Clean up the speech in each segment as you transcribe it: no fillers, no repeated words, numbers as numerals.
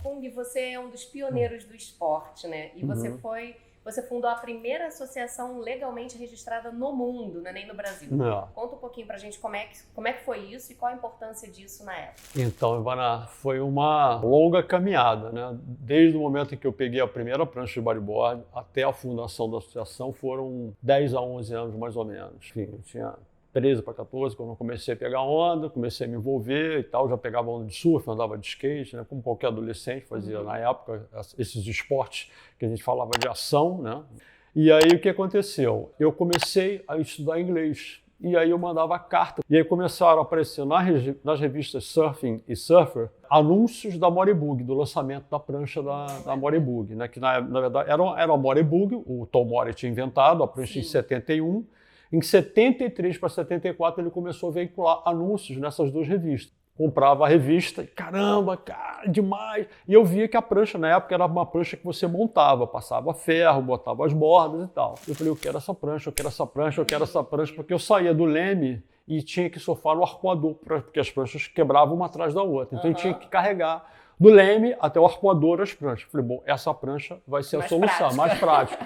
Kung, você é um dos pioneiros do esporte, né? E você fundou a primeira associação legalmente registrada no mundo, né? Nem no Brasil. Não. Conta um pouquinho pra gente como é que foi isso e qual a importância disso na época. Então, Ivana, foi uma longa caminhada, né? Desde o momento em que eu peguei a primeira prancha de bodyboard até a fundação da associação foram 10 a 11 anos mais ou menos. Enfim, eu tinha 13 para 14, quando eu comecei a pegar onda, comecei a me envolver e tal, já pegava onda de surf, andava de skate, né, como qualquer adolescente fazia na época, esses esportes que a gente falava de ação, né? E aí o que aconteceu? Eu comecei a estudar inglês, e aí eu mandava carta, e aí começaram a aparecer nas revistas Surfing e Surfer anúncios da Moribug, do lançamento da prancha da Moribug, né, que na verdade era a Moribug, o Tom Mori tinha inventado a prancha em 71, em 73 para 74 ele começou a veicular anúncios nessas duas revistas. Comprava a revista e caramba, cara, demais! E eu via que a prancha na época era uma prancha que você montava, passava ferro, botava as bordas e tal. Eu falei, eu quero essa prancha, eu quero essa prancha, eu quero essa prancha, porque eu saía do leme e tinha que surfar no arcoador, porque as pranchas quebravam uma atrás da outra. Então eu tinha que carregar do leme até o arcoador as pranchas. Eu falei, bom, essa prancha vai ser a solução, mais prática.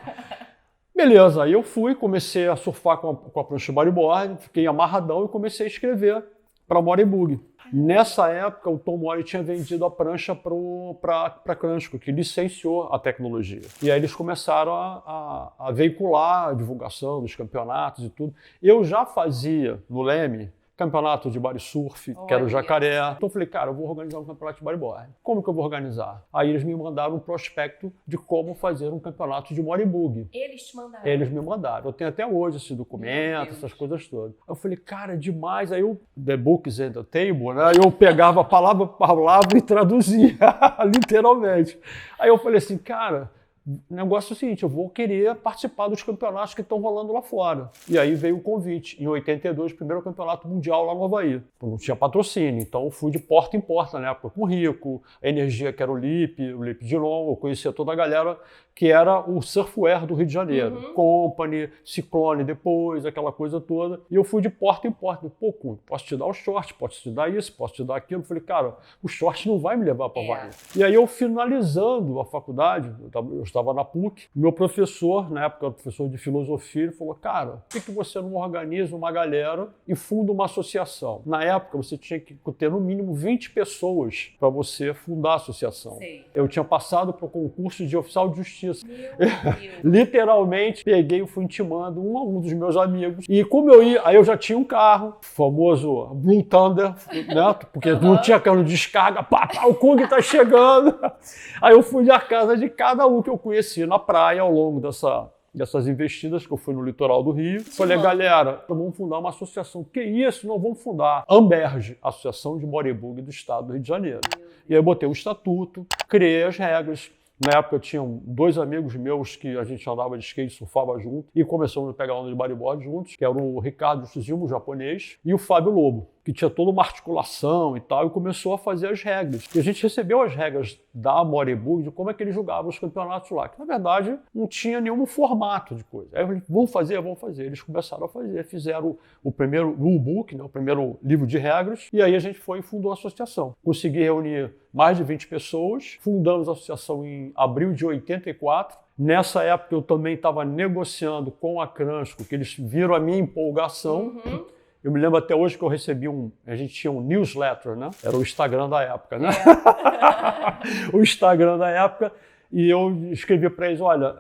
Beleza, aí eu comecei a surfar com a prancha de bodyboard, fiquei amarradão e comecei a escrever para a Moribug. Nessa época, o Tom Mori tinha vendido a prancha para Cransco, que licenciou a tecnologia. E aí eles começaram a veicular a divulgação dos campeonatos e tudo. Eu já fazia no Leme campeonato de body surf, que era o Jacaré. Então eu falei, cara, eu vou organizar um campeonato de bodyboard. Como que eu vou organizar? Aí eles me mandaram um prospecto de como fazer um campeonato de Moribug. Eles te mandaram? Eles me mandaram. Eu tenho até hoje esse documento, essas coisas todas. Aí eu falei, cara, demais. Aí eu, the books and the table, né? Eu pegava palavra por palavra e traduzia, literalmente. Aí eu falei assim, cara, o negócio é o seguinte, eu vou querer participar dos campeonatos que estão rolando lá fora. E aí veio o convite. Em 82, primeiro campeonato mundial lá no Havaí. Não tinha patrocínio, então eu fui de porta em porta na época com o Rico, a Energia que era o Lipe Dilon, eu conhecia toda a galera que era o surfwear do Rio de Janeiro. Company, Ciclone depois, aquela coisa toda. E eu fui de porta em porta. Pô, posso te dar o short, posso te dar isso, posso te dar aquilo. Eu falei, cara, o short não vai me levar para Havaí. E aí eu finalizando a faculdade, eu estava na PUC, meu professor, na época professor de filosofia, ele falou, cara, por que você não organiza uma galera e funda uma associação? Na época você tinha que ter no mínimo 20 pessoas para você fundar a associação. Sei. Eu tinha passado para o concurso de oficial de justiça. Literalmente peguei e fui intimando um a um dos meus amigos. E como eu ia, aí eu já tinha um carro, famoso Blue Thunder, né? Porque não tinha cano de descarga, o Kung tá chegando. Aí eu fui na casa de cada um que eu conheci na praia ao longo dessas investidas que eu fui no litoral do Rio. Falei, galera, vamos fundar uma associação. Que isso? Não vamos fundar. Amberge, Associação de Moribug do Estado do Rio de Janeiro. E aí eu botei o estatuto, criei as regras. Na época eu tinha dois amigos meus que a gente andava de skate, surfava junto e começamos a pegar onda de bodyboard juntos, que era o Ricardo Suzimo, japonês, e o Fábio Lobo, que tinha toda uma articulação e tal, e começou a fazer as regras. E a gente recebeu as regras da Moribug de como é que eles jogavam os campeonatos lá, que na verdade não tinha nenhum formato de coisa. Aí eu falei, vamos fazer. Eles começaram a fazer, fizeram o primeiro rulebook, né, o primeiro livro de regras, e aí a gente foi e fundou a associação. Consegui reunir mais de 20 pessoas, fundamos a associação em abril de 84. Nessa época eu também estava negociando com a Cransco, que eles viram a minha empolgação. Eu me lembro até hoje que eu recebi a gente tinha um newsletter, né? Era o Instagram da época, né? O Instagram da época. E eu escrevi para eles, olha,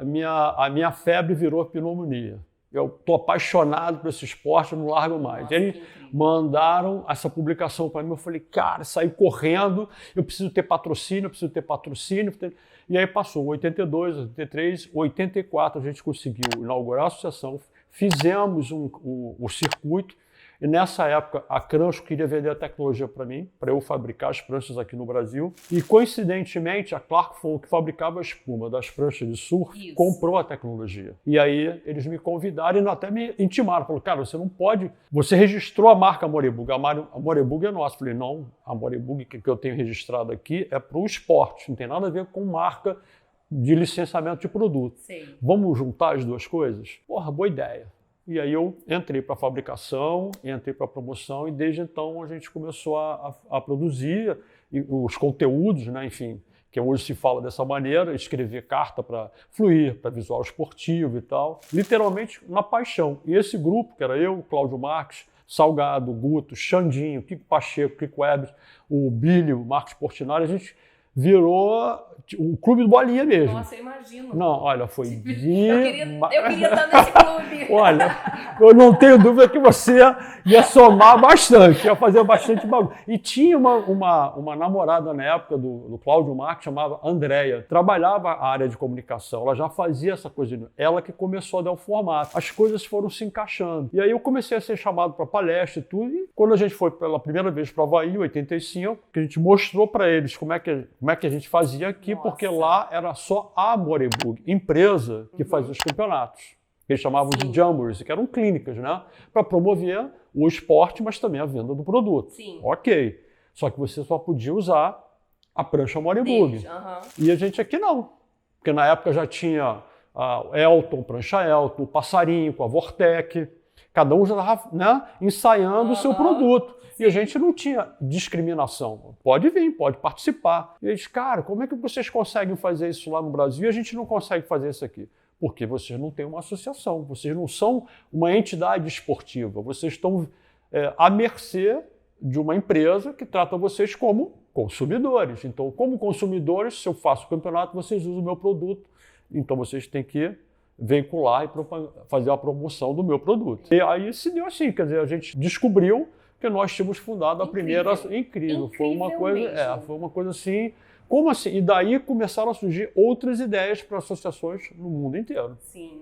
a minha febre virou pneumonia. Eu estou apaixonado por esse esporte, eu não largo mais. Eles mandaram essa publicação para mim, eu falei, cara, saí correndo, eu preciso ter patrocínio. E aí passou 82, 83, 84, a gente conseguiu inaugurar a associação, fizemos o circuito. E nessa época, a Cransco queria vender a tecnologia para mim, para eu fabricar as pranchas aqui no Brasil. E, coincidentemente, a Clark Foam, que fabricava a espuma das pranchas de surf, comprou a tecnologia. E aí, eles me convidaram e até me intimaram. Falaram, cara, você não pode... Você registrou a marca Moribug. A Moribug é nossa. Eu falei, não, a Moribug que eu tenho registrado aqui é para o esporte. Não tem nada a ver com marca de licenciamento de produto. Vamos juntar as duas coisas? Porra, boa ideia. E aí eu entrei para a fabricação, entrei para a promoção e desde então a gente começou a produzir os conteúdos, né, enfim, que hoje se fala dessa maneira, escrever carta para Fluir, para Visual Esportivo e tal, literalmente na paixão. E esse grupo, que era eu, Cláudio Marques, Salgado, Guto, Xandinho, Kiko Pacheco, Kiko Webber, o Billy, o Marcos Portinari, a gente virou o clube do Bolinha mesmo. Nossa, eu imagino. Não, olha, foi Eu queria estar nesse clube. Olha, eu não tenho dúvida que você ia somar bastante, ia fazer bastante bagulho. E tinha uma namorada na época do Cláudio Marques, chamava Andréia, trabalhava a área de comunicação, ela já fazia essa coisa, ela que começou a dar o formato. As coisas foram se encaixando. E aí eu comecei a ser chamado para palestra e tudo, e quando a gente foi pela primeira vez para o Havaí, em 85, que a gente mostrou para eles como é que a gente fazia aqui, porque lá era só a Moreburg, empresa que fazia os campeonatos. Eles chamavam de Jamborees, que eram clínicas, né? Para promover o esporte, mas também a venda do produto. Sim. Ok. Só que você só podia usar a prancha Moreburg. E a gente aqui não. Porque na época já tinha a Elton, prancha Elton, o Passarinho com a Vortec. Cada um já estava, né, ensaiando o seu produto. E a gente não tinha discriminação. Pode vir, pode participar. E eles, cara, como é que vocês conseguem fazer isso lá no Brasil e a gente não consegue fazer isso aqui? Porque vocês não têm uma associação, vocês não são uma entidade esportiva, vocês estão à mercê de uma empresa que trata vocês como consumidores. Então, como consumidores, se eu faço o campeonato, vocês usam o meu produto, então vocês têm que veicular e fazer a promoção do meu produto. E aí se deu assim, quer dizer, a gente descobriu que nós tínhamos fundado a primeira... Incrível. Foi uma coisa assim... Como assim? E daí começaram a surgir outras ideias para associações no mundo inteiro. Sim.